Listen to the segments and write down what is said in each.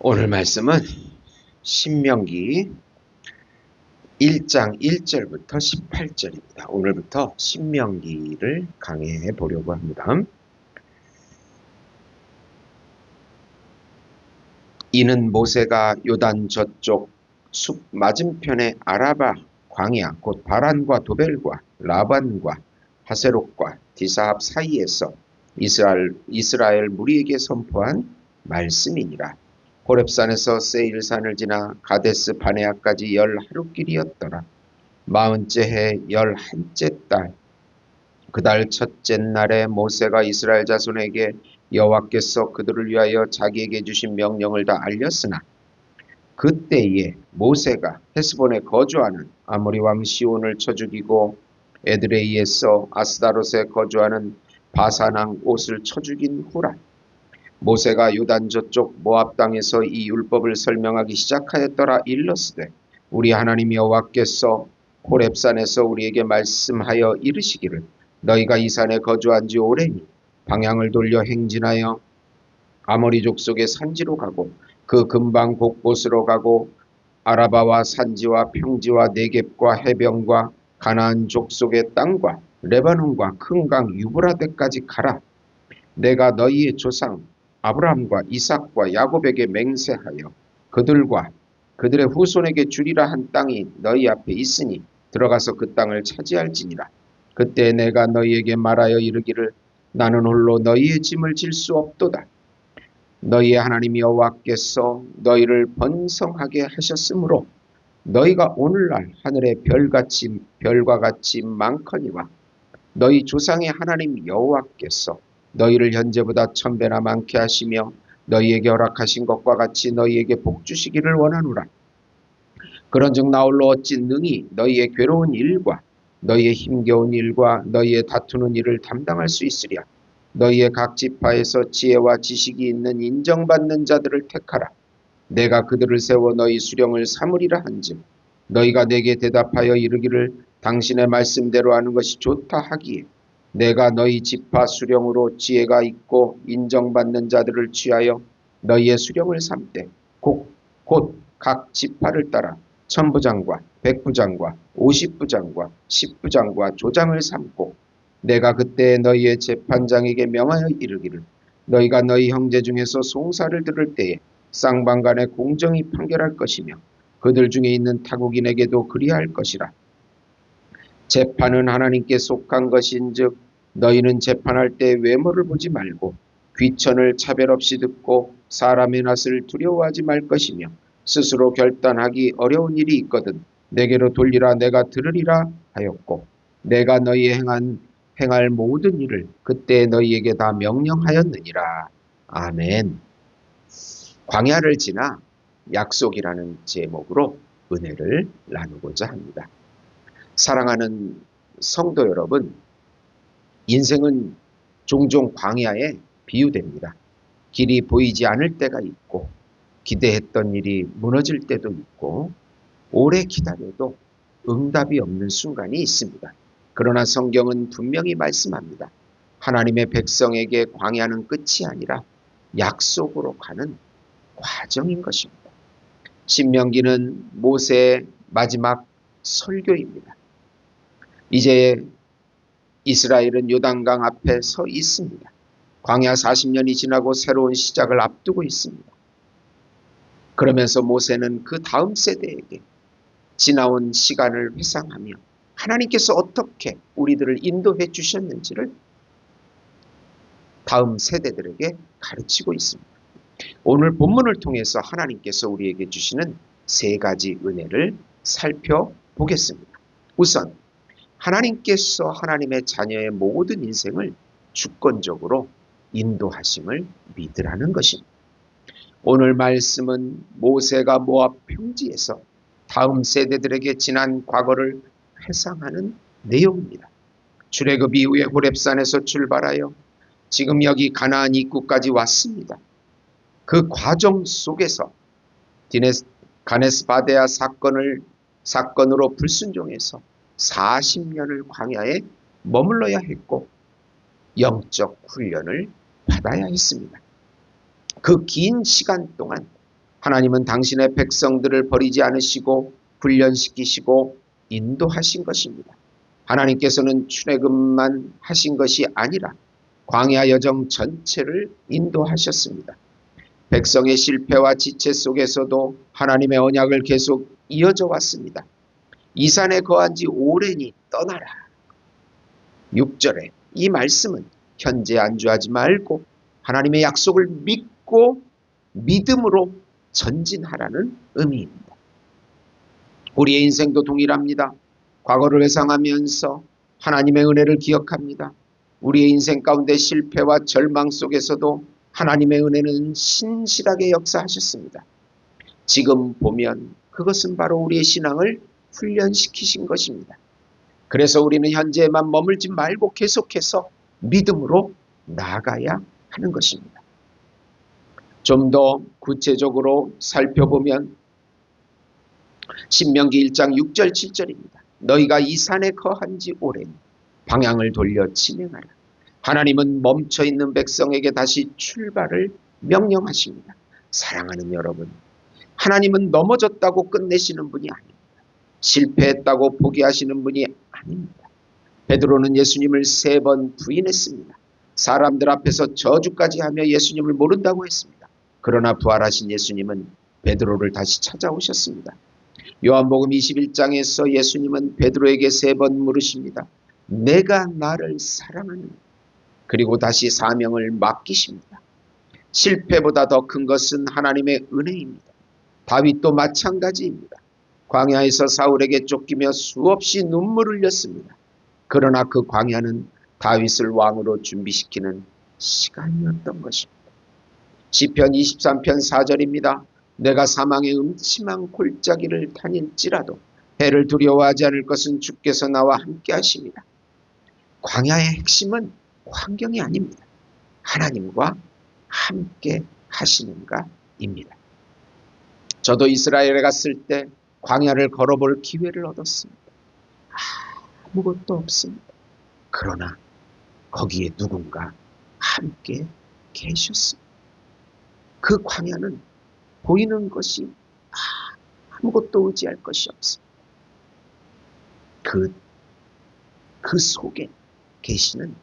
오늘 말씀은 신명기 1장 1절부터 18절입니다. 오늘부터 신명기를 강해해 보려고 합니다. 이는 모세가 요단 저쪽 숲 맞은편의 아라바 광야 곧 바란과 도벨과 라반과 하세롯과 디사합 사이에서 이스라엘 무리에게 선포한 말씀이니라. 호렙산에서 세일산을 지나 가데스 바네아까지 10하루길이었더라. 40째 해 11째 달 그달 첫째 날에 모세가 이스라엘 자손에게 여호와께서 그들을 위하여 자기에게 주신 명령을 다 알렸으나 그때에 모세가 헤스본에 거주하는 아모리 왕 시온을 쳐 죽이고 에드레이에서 아스다롯에 거주하는 바산 왕 롯을 쳐 죽인 후라. 모세가 요단 저쪽 모압 땅에서 이 율법을 설명하기 시작하였더라. 일러스되 우리 하나님 여호와께서 호렙산에서 우리에게 말씀하여 이르시기를 너희가 이 산에 거주한 지 오래니 방향을 돌려 행진하여 아모리 족속의 산지로 가고 그 근방 곳곳으로 가고 아라바와 산지와 평지와 네겝과 해변과 가나안 족속의 땅과 레바논과 큰 강 유브라데까지 가라. 내가 너희의 조상 아브라함과 이삭과 야곱에게 맹세하여 그들과 그들의 후손에게 주리라 한 땅이 너희 앞에 있으니 들어가서 그 땅을 차지할지니라. 그때 내가 너희에게 말하여 이르기를 나는 홀로 너희의 짐을 질 수 없도다. 너희의 하나님 여호와께서 너희를 번성하게 하셨으므로 너희가 오늘날 하늘의 별과 같이 많거니와 너희 조상의 하나님 여호와께서 너희를 현재보다 1000배나 많게 하시며 너희에게 허락하신 것과 같이 너희에게 복 주시기를 원하노라. 그런즉 나 홀로 어찌 능히 너희의 괴로운 일과 너희의 힘겨운 일과 너희의 다투는 일을 담당할 수 있으랴. 너희의 각 지파에서 지혜와 지식이 있는 인정받는 자들을 택하라. 내가 그들을 세워 너희 수령을 삼으리라 한즉 너희가 내게 대답하여 이르기를 당신의 말씀대로 하는 것이 좋다 하기에 내가 너희 지파 수령으로 지혜가 있고 인정받는 자들을 취하여 너희의 수령을 삼되 곧 각 지파를 따라 천부장과 백부장과 50부장과 10부장과 조장을 삼고 내가 그때 너희의 재판장에게 명하여 이르기를 너희가 너희 형제 중에서 송사를 들을 때에 쌍방간에 공정히 판결할 것이며 그들 중에 있는 타국인에게도 그리할 것이라. 재판은 하나님께 속한 것인즉 너희는 재판할 때 외모를 보지 말고 귀천을 차별 없이 듣고 사람의 낯을 두려워하지 말 것이며 스스로 결단하기 어려운 일이 있거든 내게로 돌리라 내가 들으리라 하였고 내가 너희 행할 모든 일을 그때 너희에게 다 명령하였느니라. 아멘. 광야를 지나 약속이라는 제목으로 은혜를 나누고자 합니다. 사랑하는 성도 여러분, 인생은 종종 광야에 비유됩니다. 길이 보이지 않을 때가 있고 기대했던 일이 무너질 때도 있고 오래 기다려도 응답이 없는 순간이 있습니다. 그러나 성경은 분명히 말씀합니다. 하나님의 백성에게 광야는 끝이 아니라 약속으로 가는 과정인 것입니다. 신명기는 모세의 마지막 설교입니다. 이제 이스라엘은 요단강 앞에 서 있습니다. 광야 40년이 지나고 새로운 시작을 앞두고 있습니다. 그러면서 모세는 그 다음 세대에게 지나온 시간을 회상하며 하나님께서 어떻게 우리들을 인도해 주셨는지를 다음 세대들에게 가르치고 있습니다. 오늘 본문을 통해서 하나님께서 우리에게 주시는 세 가지 은혜를 살펴보겠습니다. 우선 하나님께서 하나님의 자녀의 모든 인생을 주권적으로 인도하심을 믿으라는 것입니다. 오늘 말씀은 모세가 모압 평지에서 다음 세대들에게 지난 과거를 회상하는 내용입니다. 출애굽 이후에 호렙산에서 출발하여 지금 여기 가나안 입구까지 왔습니다. 그 과정 속에서 가네스 바데아 사건으로 불순종해서 40년을 광야에 머물러야 했고 영적 훈련을 받아야 했습니다. 그 긴 시간 동안 하나님은 당신의 백성들을 버리지 않으시고 훈련시키시고 인도하신 것입니다. 하나님께서는 출애굽만 하신 것이 아니라 광야 여정 전체를 인도하셨습니다. 백성의 실패와 지체 속에서도 하나님의 언약을 계속 이어져 왔습니다. 이 산에 거한 지 오래니 떠나라. 6절에 이 말씀은 현재 안주하지 말고 하나님의 약속을 믿고 믿음으로 전진하라는 의미입니다. 우리의 인생도 동일합니다. 과거를 회상하면서 하나님의 은혜를 기억합니다. 우리의 인생 가운데 실패와 절망 속에서도 하나님의 은혜는 신실하게 역사하셨습니다. 지금 보면 그것은 바로 우리의 신앙을 훈련시키신 것입니다. 그래서 우리는 현재에만 머물지 말고 계속해서 믿음으로 나아가야 하는 것입니다. 좀 더 구체적으로 살펴보면 신명기 1장 6절 7절입니다. 너희가 이 산에 거한 지 오래니 방향을 돌려 진행하라. 하나님은 멈춰있는 백성에게 다시 출발을 명령하십니다. 사랑하는 여러분, 하나님은 넘어졌다고 끝내시는 분이 아닙니다. 실패했다고 포기하시는 분이 아닙니다. 베드로는 예수님을 3번 부인했습니다. 사람들 앞에서 저주까지 하며 예수님을 모른다고 했습니다. 그러나 부활하신 예수님은 베드로를 다시 찾아오셨습니다. 요한복음 21장에서 예수님은 베드로에게 3번 물으십니다. 내가 나를 사랑하느냐? 그리고 다시 사명을 맡기십니다. 실패보다 더 큰 것은 하나님의 은혜입니다. 다윗도 마찬가지입니다. 광야에서 사울에게 쫓기며 수없이 눈물을 흘렸습니다. 그러나 그 광야는 다윗을 왕으로 준비시키는 시간이었던 것입니다. 시편 23편 4절입니다. 내가 사망의 음침한 골짜기를 다닐지라도 해를 두려워하지 않을 것은 주께서 나와 함께 하십니다. 광야의 핵심은 환경이 아닙니다. 하나님과 함께 하시는가입니다. 저도 이스라엘에 갔을 때 광야를 걸어볼 기회를 얻었습니다. 아무것도 없습니다. 그러나 거기에 누군가 함께 계셨습니다. 그 광야는 보이는 것이 아무것도 의지할 것이 없습니다. 그 속에 계시는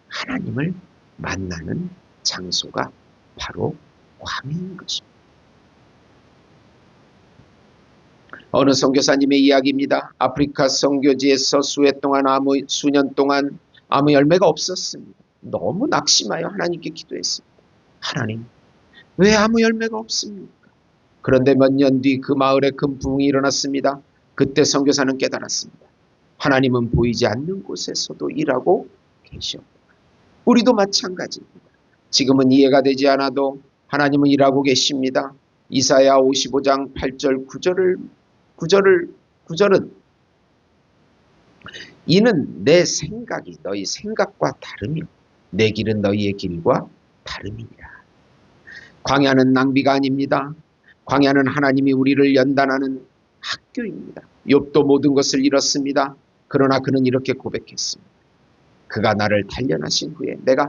하나님을 만나는 장소가 바로 광야인 것입니다. 어느 선교사님의 이야기입니다. 아프리카 선교지에서 수년 동안 아무 열매가 없었습니다. 너무 낙심하여 하나님께 기도했습니다. 하나님, 왜 아무 열매가 없습니까? 그런데 몇 년 뒤 그 마을에 큰 부흥이 일어났습니다. 그때 선교사는 깨달았습니다. 하나님은 보이지 않는 곳에서도 일하고 계셔. 우리도 마찬가지입니다. 지금은 이해가 되지 않아도 하나님은 일하고 계십니다. 이사야 55장 8절 9절은 이는 내 생각이 너희 생각과 다르며 내 길은 너희의 길과 다름이니라. 광야는 낭비가 아닙니다. 광야는 하나님이 우리를 연단하는 학교입니다. 욥도 모든 것을 잃었습니다. 그러나 그는 이렇게 고백했습니다. 그가 나를 단련하신 후에 내가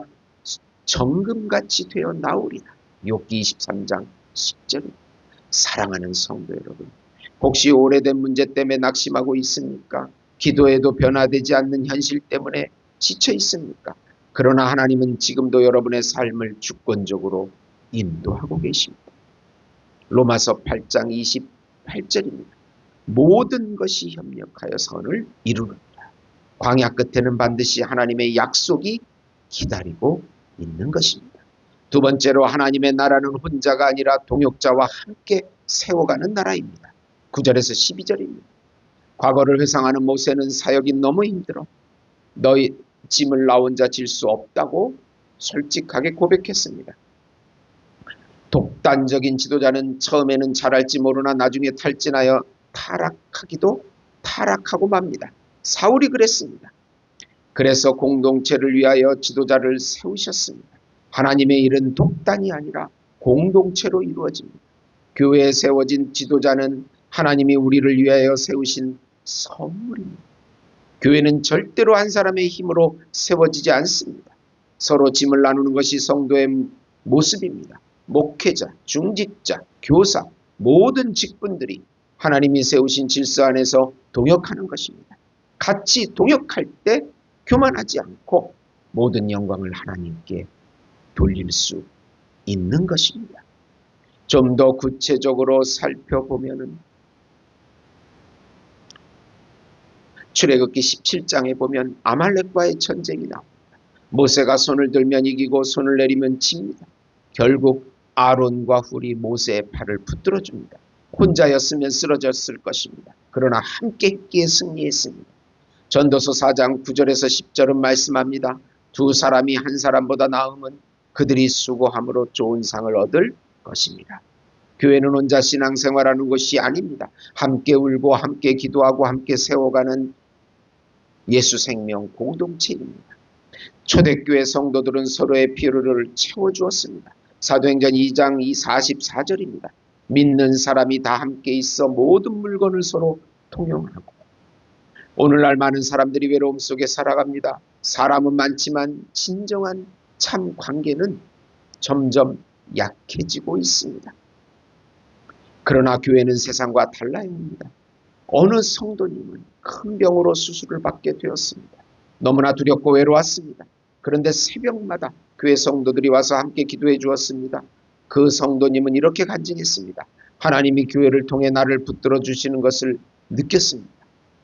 정금같이 되어 나오리라. 욥기 23장 10절. 사랑하는 성도 여러분, 혹시 오래된 문제 때문에 낙심하고 있습니까? 기도해도 변화되지 않는 현실 때문에 지쳐 있습니까? 그러나 하나님은 지금도 여러분의 삶을 주권적으로 인도하고 계십니다. 로마서 8장 28절입니다. 모든 것이 협력하여 선을 이루느니라. 광야 끝에는 반드시 하나님의 약속이 기다리고 있는 것입니다. 두 번째로 하나님의 나라는 혼자가 아니라 동역자와 함께 세워가는 나라입니다. 9절에서 12절입니다. 과거를 회상하는 모세는 사역이 너무 힘들어 너희 짐을 나 혼자 질 수 없다고 솔직하게 고백했습니다. 독단적인 지도자는 처음에는 잘할지 모르나 나중에 탈진하여 타락하고 맙니다. 사울이 그랬습니다. 그래서 공동체를 위하여 지도자를 세우셨습니다. 하나님의 일은 독단이 아니라 공동체로 이루어집니다. 교회에 세워진 지도자는 하나님이 우리를 위하여 세우신 선물입니다. 교회는 절대로 한 사람의 힘으로 세워지지 않습니다. 서로 짐을 나누는 것이 성도의 모습입니다. 목회자, 중직자, 교사, 모든 직분들이 하나님이 세우신 질서 안에서 동역하는 것입니다. 같이 동역할 때 교만하지 않고 모든 영광을 하나님께 돌릴 수 있는 것입니다. 좀 더 구체적으로 살펴보면은 출애굽기 17장에 보면 아말렉과의 전쟁이 나옵니다. 모세가 손을 들면 이기고 손을 내리면 집니다. 결국 아론과 훌이 모세의 팔을 붙들어 줍니다. 혼자였으면 쓰러졌을 것입니다. 그러나 함께 했기에 승리했습니다. 전도서 4장 9절에서 10절은 말씀합니다. 두 사람이 한 사람보다 나음은 그들이 수고함으로 좋은 상을 얻을 것입니다. 교회는 혼자 신앙생활하는 것이 아닙니다. 함께 울고 함께 기도하고 함께 세워가는 예수 생명 공동체입니다. 초대교회 성도들은 서로의 필요를 채워주었습니다. 사도행전 2장 44절입니다. 믿는 사람이 다 함께 있어 모든 물건을 서로 통용하고. 오늘날 많은 사람들이 외로움 속에 살아갑니다. 사람은 많지만 진정한 참 관계는 점점 약해지고 있습니다. 그러나 교회는 세상과 달라야 합니다. 어느 성도님은 큰 병으로 수술을 받게 되었습니다. 너무나 두렵고 외로웠습니다. 그런데 새벽마다 교회 성도들이 와서 함께 기도해 주었습니다. 그 성도님은 이렇게 간증했습니다. 하나님이 교회를 통해 나를 붙들어 주시는 것을 느꼈습니다.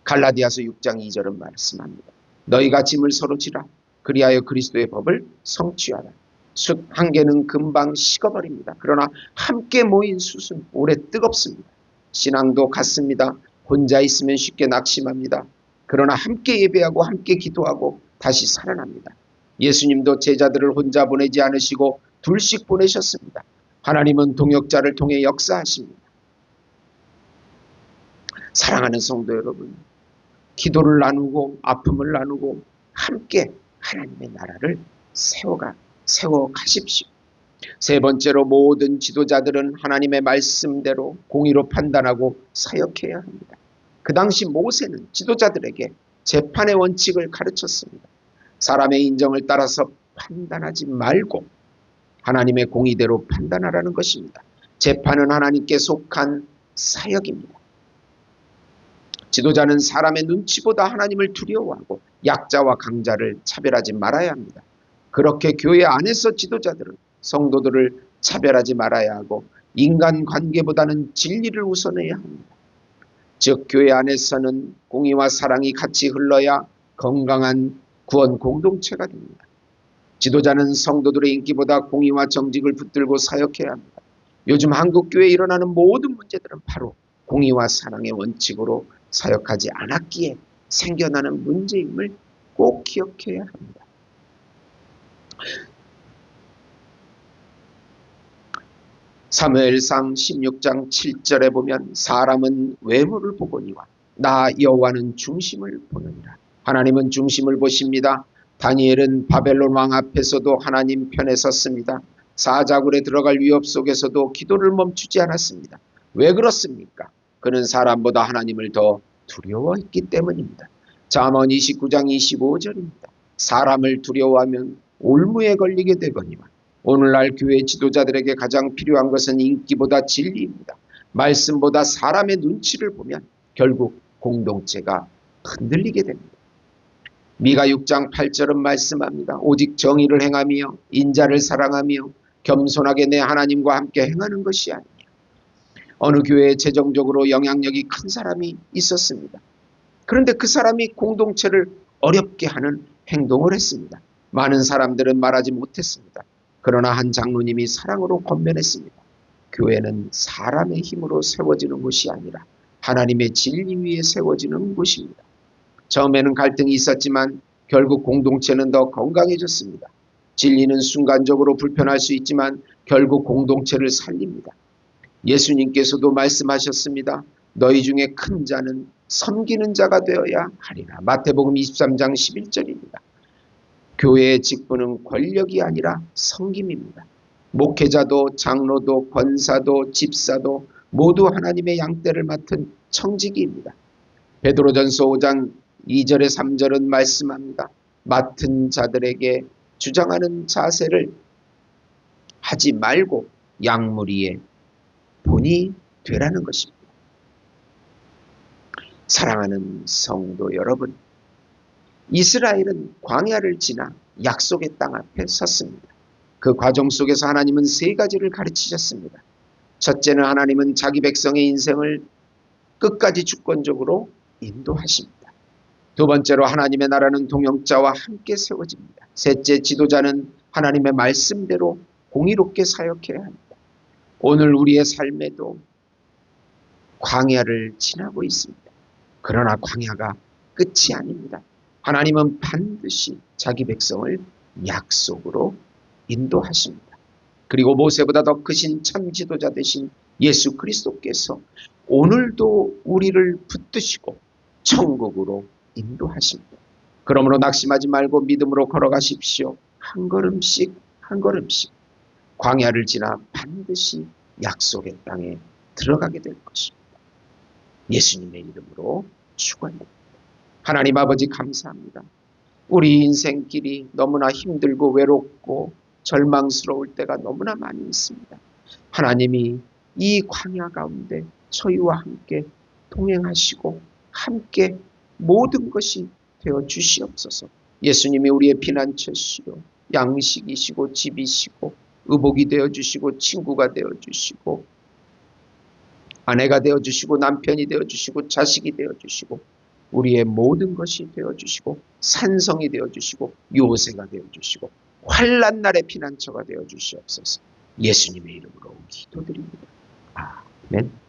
갈라디아서 6장 2절은 말씀합니다. 너희가 짐을 서로 지라. 그리하여 그리스도의 법을 성취하라. 숯 한 개는 금방 식어버립니다. 그러나 함께 모인 숯은 오래 뜨겁습니다. 신앙도 같습니다. 혼자 있으면 쉽게 낙심합니다. 그러나 함께 예배하고 함께 기도하고 다시 살아납니다. 예수님도 제자들을 혼자 보내지 않으시고 둘씩 보내셨습니다. 하나님은 동역자를 통해 역사하십니다. 사랑하는 성도 여러분, 기도를 나누고 아픔을 나누고 함께 하나님의 나라를 세워 가십시오. 세 번째로 모든 지도자들은 하나님의 말씀대로 공의로 판단하고 사역해야 합니다. 그 당시 모세는 지도자들에게 재판의 원칙을 가르쳤습니다. 사람의 인정을 따라서 판단하지 말고 하나님의 공의대로 판단하라는 것입니다. 재판은 하나님께 속한 사역입니다. 지도자는 사람의 눈치보다 하나님을 두려워하고 약자와 강자를 차별하지 말아야 합니다. 그렇게 교회 안에서 지도자들은 성도들을 차별하지 말아야 하고 인간관계보다는 진리를 우선해야 합니다. 즉 교회 안에서는 공의와 사랑이 같이 흘러야 건강한 구원 공동체가 됩니다. 지도자는 성도들의 인기보다 공의와 정직을 붙들고 사역해야 합니다. 요즘 한국교회에 일어나는 모든 문제들은 바로 공의와 사랑의 원칙으로 사역하지 않았기에 생겨나는 문제임을 꼭 기억해야 합니다. 사무엘상 16장 7절에 보면 사람은 외모를 보거니와 나 여호와는 중심을 보느니라. 하나님은 중심을 보십니다. 다니엘은 바벨론 왕 앞에서도 하나님 편에 섰습니다. 사자굴에 들어갈 위협 속에서도 기도를 멈추지 않았습니다. 왜 그렇습니까? 그는 사람보다 하나님을 더 두려워했기 때문입니다. 잠언 29장 25절입니다. 사람을 두려워하면 올무에 걸리게 되거니와. 오늘날 교회 지도자들에게 가장 필요한 것은 인기보다 진리입니다. 말씀보다 사람의 눈치를 보면 결국 공동체가 흔들리게 됩니다. 미가 6장 8절은 말씀합니다. 오직 정의를 행하며 인자를 사랑하며 겸손하게 내 하나님과 함께 행하는 것이 아니냐. 어느 교회에 재정적으로 영향력이 큰 사람이 있었습니다. 그런데 그 사람이 공동체를 어렵게 하는 행동을 했습니다. 많은 사람들은 말하지 못했습니다. 그러나 한 장로님이 사랑으로 권면했습니다. 교회는 사람의 힘으로 세워지는 곳이 아니라 하나님의 진리 위에 세워지는 곳입니다. 처음에는 갈등이 있었지만 결국 공동체는 더 건강해졌습니다. 진리는 순간적으로 불편할 수 있지만 결국 공동체를 살립니다. 예수님께서도 말씀하셨습니다. 너희 중에 큰 자는 섬기는 자가 되어야 하리라. 마태복음 23장 11절입니다. 교회의 직분은 권력이 아니라 섬김입니다. 목회자도 장로도 권사도 집사도 모두 하나님의 양떼를 맡은 청지기입니다. 베드로전서 5장 2절에 3절은 말씀합니다. 맡은 자들에게 주장하는 자세를 하지 말고 양무리의 본이 되라는 것입니다. 사랑하는 성도 여러분, 이스라엘은 광야를 지나 약속의 땅 앞에 섰습니다. 그 과정 속에서 하나님은 세 가지를 가르치셨습니다. 첫째는 하나님은 자기 백성의 인생을 끝까지 주권적으로 인도하십니다. 두 번째로 하나님의 나라는 동역자와 함께 세워집니다. 셋째, 지도자는 하나님의 말씀대로 공의롭게 사역해야 합니다. 오늘 우리의 삶에도 광야를 지나고 있습니다. 그러나 광야가 끝이 아닙니다. 하나님은 반드시 자기 백성을 약속으로 인도하십니다. 그리고 모세보다 더 크신 참 지도자 되신 예수 그리스도께서 오늘도 우리를 붙드시고 천국으로 인도하십니다. 그러므로 낙심하지 말고 믿음으로 걸어가십시오. 한 걸음씩 한 걸음씩 광야를 지나 반드시 약속의 땅에 들어가게 될 것입니다. 예수님의 이름으로 축원합니다. 하나님 아버지 감사합니다. 우리 인생길이 너무나 힘들고 외롭고 절망스러울 때가 너무나 많이 있습니다. 하나님이 이 광야 가운데 저희와 함께 동행하시고 함께 모든 것이 되어 주시옵소서. 예수님이 우리의 피난처시요 양식이시고 집이시고 의복이 되어 주시고 친구가 되어 주시고 아내가 되어 주시고 남편이 되어 주시고 자식이 되어 주시고 우리의 모든 것이 되어 주시고 산성이 되어 주시고 요새가 되어 주시고 환난 날의 피난처가 되어 주시옵소서. 예수님의 이름으로 기도드립니다. 아멘.